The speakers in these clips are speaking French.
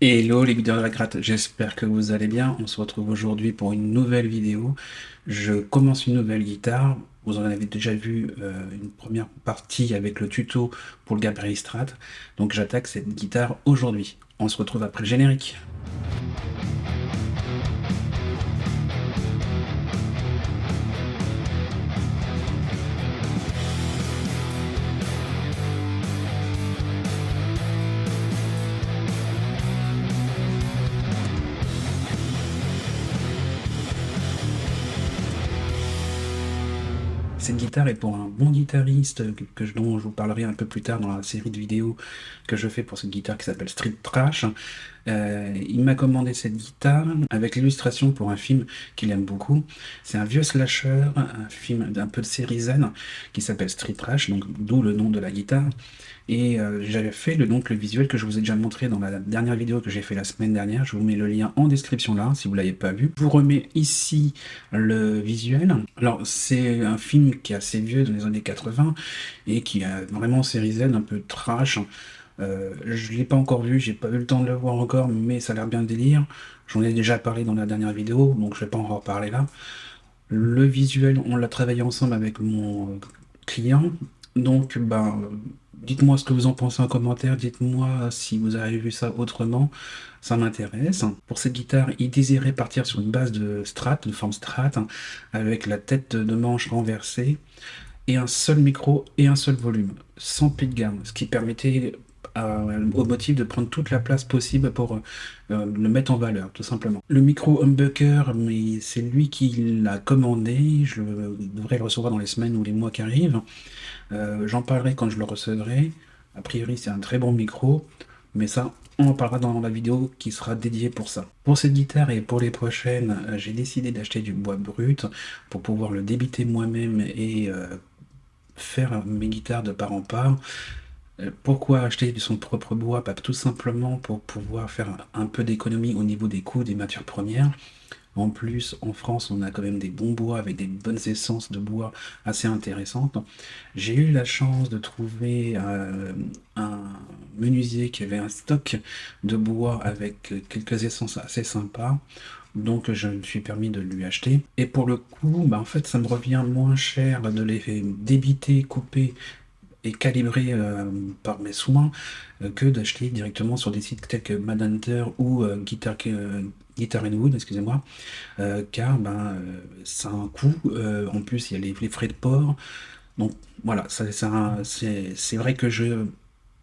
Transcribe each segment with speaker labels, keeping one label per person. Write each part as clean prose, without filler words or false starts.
Speaker 1: Hello les vidéos de la gratte, j'espère que vous allez bien. On se retrouve aujourd'hui pour une nouvelle vidéo. Je commence une nouvelle guitare. Vous en avez déjà vu une première partie avec le tuto pour le Gabriel Strat. Donc j'attaque cette guitare aujourd'hui. On se retrouve après le générique. Cette guitare est pour un bon guitariste dont je vous parlerai un peu plus tard dans la série de vidéos que je fais pour cette guitare qui s'appelle Street Trash. Il m'a commandé cette guitare avec l'illustration pour un film qu'il aime beaucoup. C'est un vieux slasher, un film d'un peu de série Z qui s'appelle Street Trash, donc d'où le nom de la guitare. Et j'avais fait donc le visuel que je vous ai déjà montré dans la dernière vidéo que j'ai fait la semaine dernière. Je vous mets le lien en description là, si vous ne l'avez pas vu. Je vous remets ici le visuel. Alors, c'est un film qui est assez vieux, dans les années 80, et qui a vraiment série Z, un peu trash. Je ne l'ai pas encore vu, j'ai pas eu le temps de le voir encore, mais ça a l'air bien le délire. J'en ai déjà parlé dans la dernière vidéo, donc je vais pas en reparler là. Le visuel, on l'a travaillé ensemble avec mon client. Donc, dites-moi ce que vous en pensez en commentaire. Dites-moi si vous avez vu ça autrement. Ça m'intéresse. Pour cette guitare, il désirait partir sur une base de Strat, de forme Strat, avec la tête de manche renversée et un seul micro et un seul volume, sans pli de gamme, ce qui permettait au motif de prendre toute la place possible pour le mettre en valeur, tout simplement. Le micro humbucker, mais c'est lui qui l'a commandé, je devrais le recevoir dans les semaines ou les mois qui arrivent. J'en parlerai quand je le recevrai. A priori, c'est un très bon micro, mais ça, on en parlera dans la vidéo qui sera dédiée pour ça. Pour cette guitare et pour les prochaines, j'ai décidé d'acheter du bois brut pour pouvoir le débiter moi-même et faire mes guitares de part en part. Pourquoi acheter de son propre bois? Tout simplement pour pouvoir faire un peu d'économie au niveau des coûts des matières premières. En plus, en France, on a quand même des bons bois avec des bonnes essences de bois assez intéressantes. J'ai eu la chance de trouver un menuisier qui avait un stock de bois avec quelques essences assez sympas. Donc je me suis permis de lui acheter. Et pour le coup, en fait, ça me revient moins cher de les débiter, couper et calibré par mes soins que d'acheter directement sur des sites tels que Madhunter ou Guitar and Wood, excusez-moi, car ça a un coût. En plus, il y a les frais de port. Donc voilà, c'est vrai que je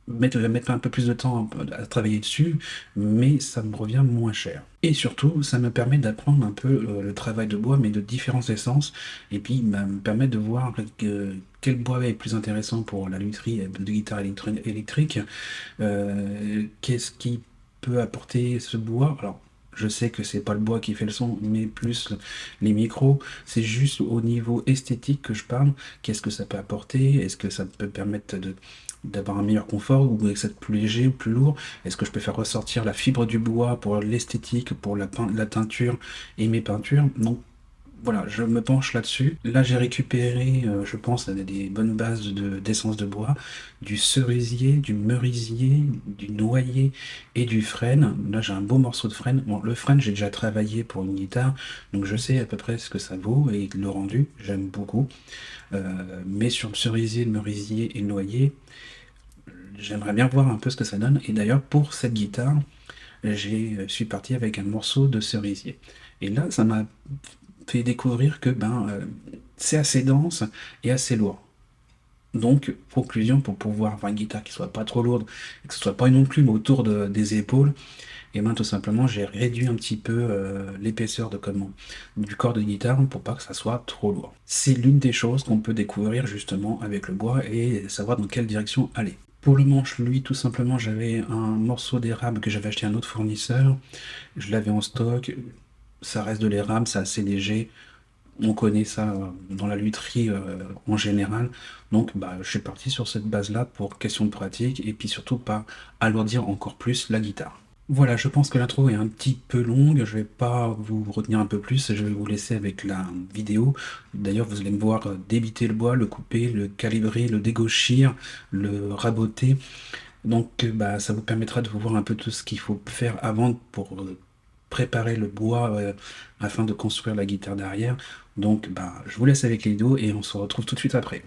Speaker 1: vais mettre un peu plus de temps à travailler dessus, mais ça me revient moins cher. Et surtout, ça me permet d'apprendre un peu le travail de bois, mais de différentes essences, et puis me permet de voir quel bois est plus intéressant pour la lutherie de guitare électrique, qu'est-ce qui peut apporter ce bois. Alors, je sais que c'est pas le bois qui fait le son, mais plus les micros. C'est juste au niveau esthétique que je parle. Qu'est-ce que ça peut apporter? Est-ce que ça peut permettre d'avoir un meilleur confort ou que ça être plus léger ou plus lourd? Est-ce que je peux faire ressortir la fibre du bois pour l'esthétique, pour la teinture et mes peintures? Donc voilà, je me penche là-dessus. Là, j'ai récupéré, je pense, des bonnes bases d'essence de bois, du cerisier, du merisier, du noyer et du frêne. Là, j'ai un beau morceau de frêne. Bon, le frêne, j'ai déjà travaillé pour une guitare, donc je sais à peu près ce que ça vaut et le rendu, j'aime beaucoup. Mais sur le cerisier, le merisier et le noyer, j'aimerais bien voir un peu ce que ça donne. Et d'ailleurs, pour cette guitare, suis parti avec un morceau de cerisier. Et là, ça m'a fait découvrir que c'est assez dense et assez lourd. Donc, conclusion, pour pouvoir avoir une guitare qui soit pas trop lourde et que ce soit pas non plus autour des épaules, et tout simplement, j'ai réduit un petit peu l'épaisseur du corps de guitare pour pas que ça soit trop lourd. C'est l'une des choses qu'on peut découvrir justement avec le bois et savoir dans quelle direction aller. Pour le manche, lui, tout simplement, j'avais un morceau d'érable que j'avais acheté à un autre fournisseur. Je l'avais en stock. Ça reste de l'érable, c'est assez léger. On connaît ça dans la lutherie en général. Donc, je suis parti sur cette base-là pour question de pratique et puis surtout pas alourdir encore plus la guitare. Voilà, je pense que l'intro est un petit peu longue, je vais pas vous retenir un peu plus, je vais vous laisser avec la vidéo. D'ailleurs, vous allez me voir débiter le bois, le couper, le calibrer, le dégauchir, le raboter. Donc, bah, ça vous permettra de voir un peu tout ce qu'il faut faire avant pour préparer le bois afin de construire la guitare derrière. Donc, bah, je vous laisse avec les vidéos et on se retrouve tout de suite après.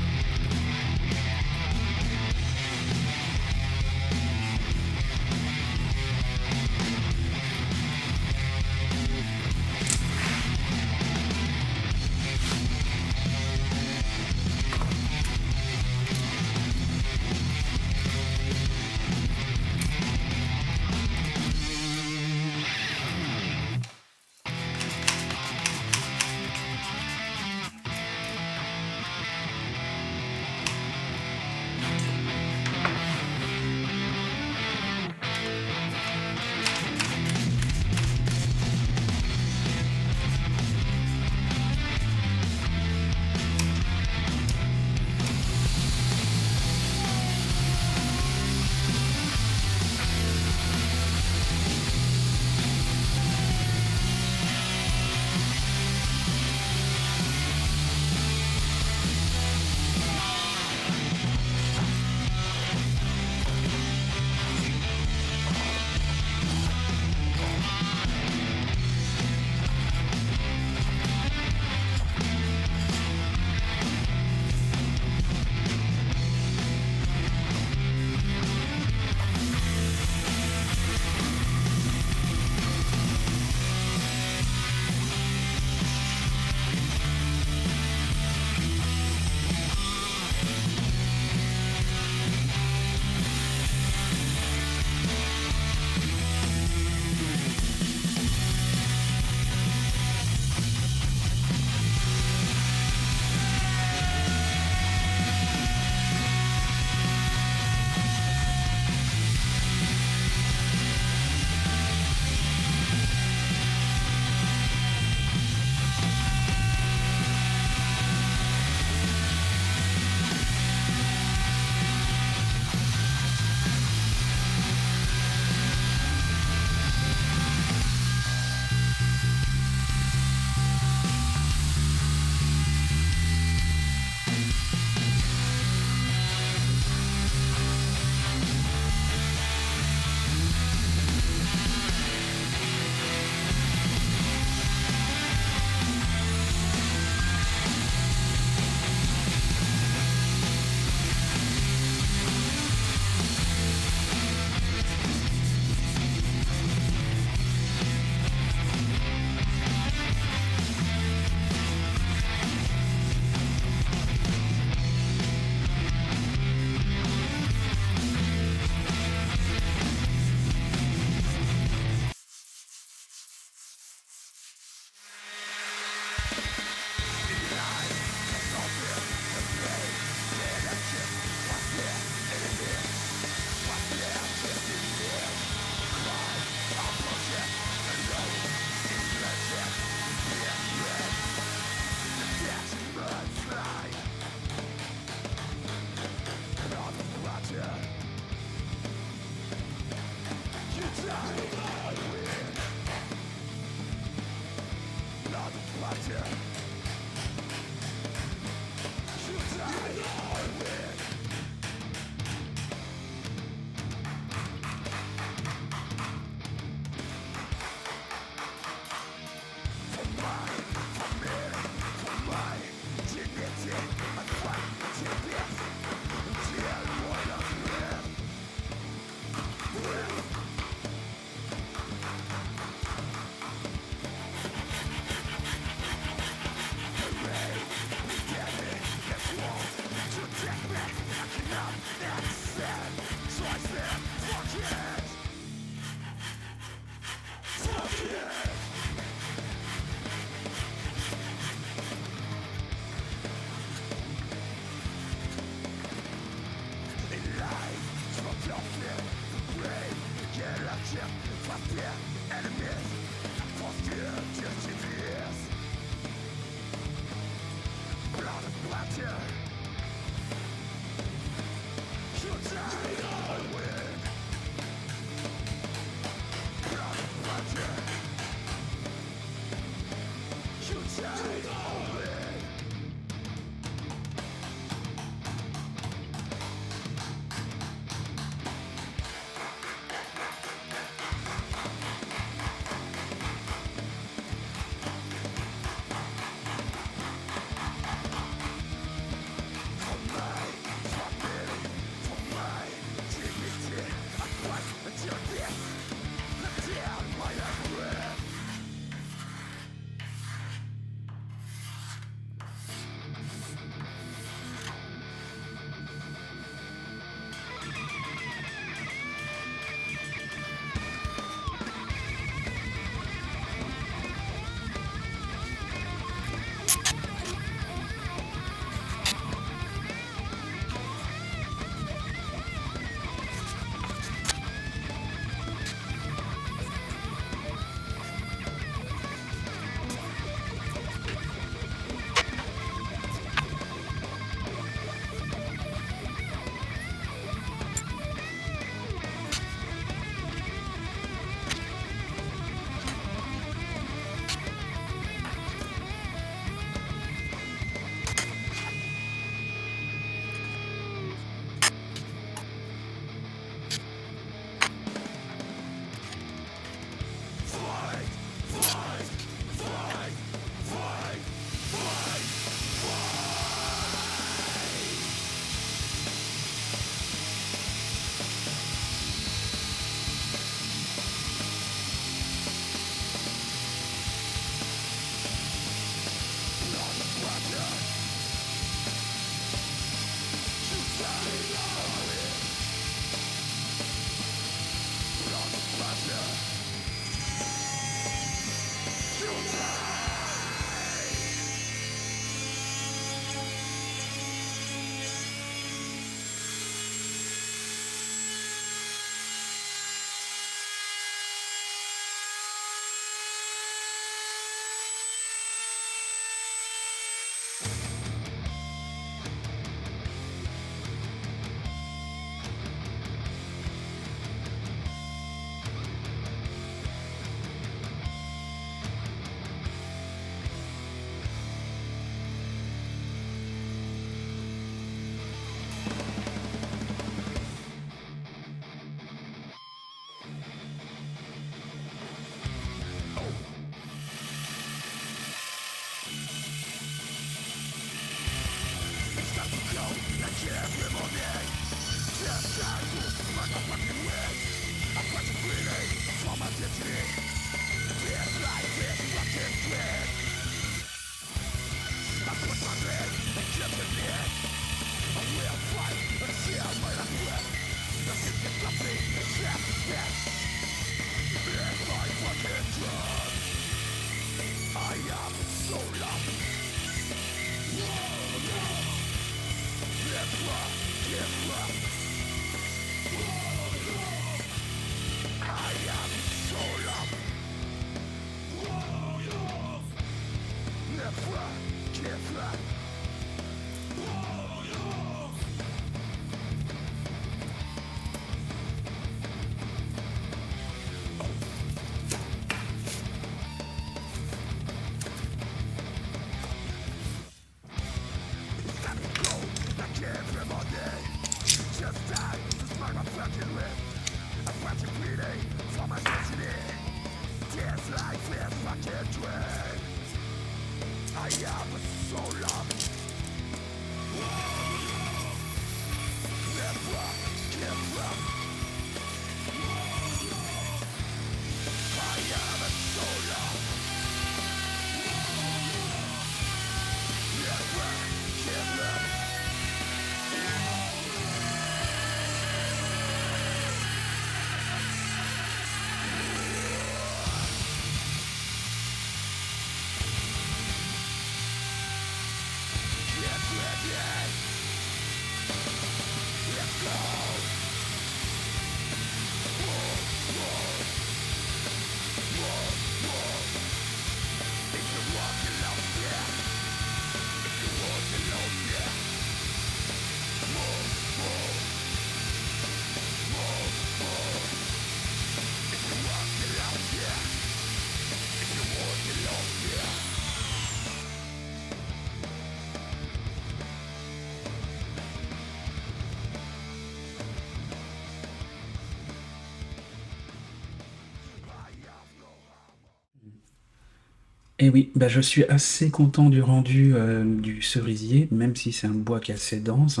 Speaker 1: Et oui, bah, je suis assez content du rendu du cerisier, même si c'est un bois qui est assez dense.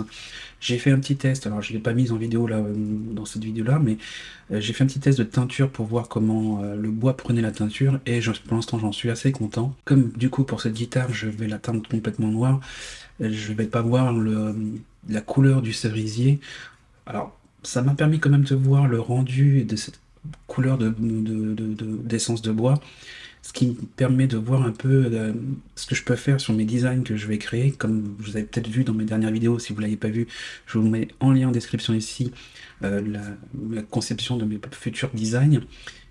Speaker 1: J'ai fait un petit test, alors je ne l'ai pas mis en vidéo là, dans cette vidéo-là, mais j'ai fait un petit test de teinture pour voir comment le bois prenait la teinture, et pour l'instant j'en suis assez content. Comme du coup pour cette guitare je vais la teindre complètement noire, je vais pas voir la couleur du cerisier. Alors ça m'a permis quand même de voir le rendu de cette couleur d'essence de bois, ce qui me permet de voir un peu ce que je peux faire sur mes designs que je vais créer. Comme vous avez peut-être vu dans mes dernières vidéos, si vous ne l'avez pas vu, je vous mets en lien en description ici la conception de mes futurs designs.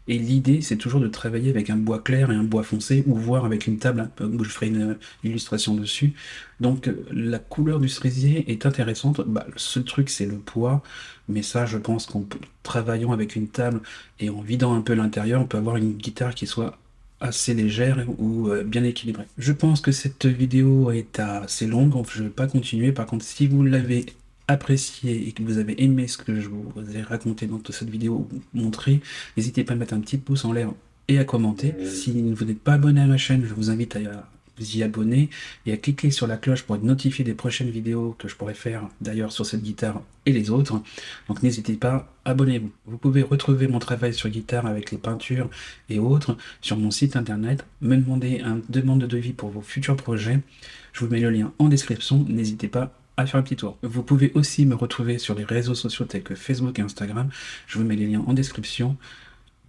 Speaker 1: Et l'idée, c'est toujours de travailler avec un bois clair et un bois foncé, ou voir avec une table où je ferai une illustration dessus. Donc la couleur du cerisier est intéressante. Bah, le seul truc, c'est le poids, mais ça, je pense qu'en travaillant avec une table et en vidant un peu l'intérieur, on peut avoir une guitare qui soit assez légère ou bien équilibrée. Je pense que cette vidéo est assez longue, donc je ne vais pas continuer. Par contre, si vous l'avez apprécié et que vous avez aimé ce que je vous ai raconté dans toute cette vidéo ou montré, n'hésitez pas à mettre un petit pouce en l'air et à commenter. Si vous n'êtes pas abonné à ma chaîne, je vous invite à vous y abonner et à cliquer sur la cloche pour être notifié des prochaines vidéos que je pourrai faire d'ailleurs sur cette guitare et les autres. Donc n'hésitez pas, abonnez-vous. Vous pouvez retrouver mon travail sur guitare avec les peintures et autres sur mon site internet. Me demander une demande de devis pour vos futurs projets. Je vous mets le lien en description. N'hésitez pas à faire un petit tour. Vous pouvez aussi me retrouver sur les réseaux sociaux tels que Facebook et Instagram. Je vous mets les liens en description.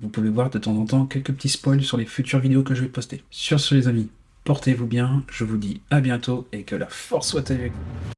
Speaker 1: Vous pouvez voir de temps en temps quelques petits spoils sur les futures vidéos que je vais poster. Sur ce les amis, portez-vous bien, je vous dis à bientôt et que la force soit avec vous.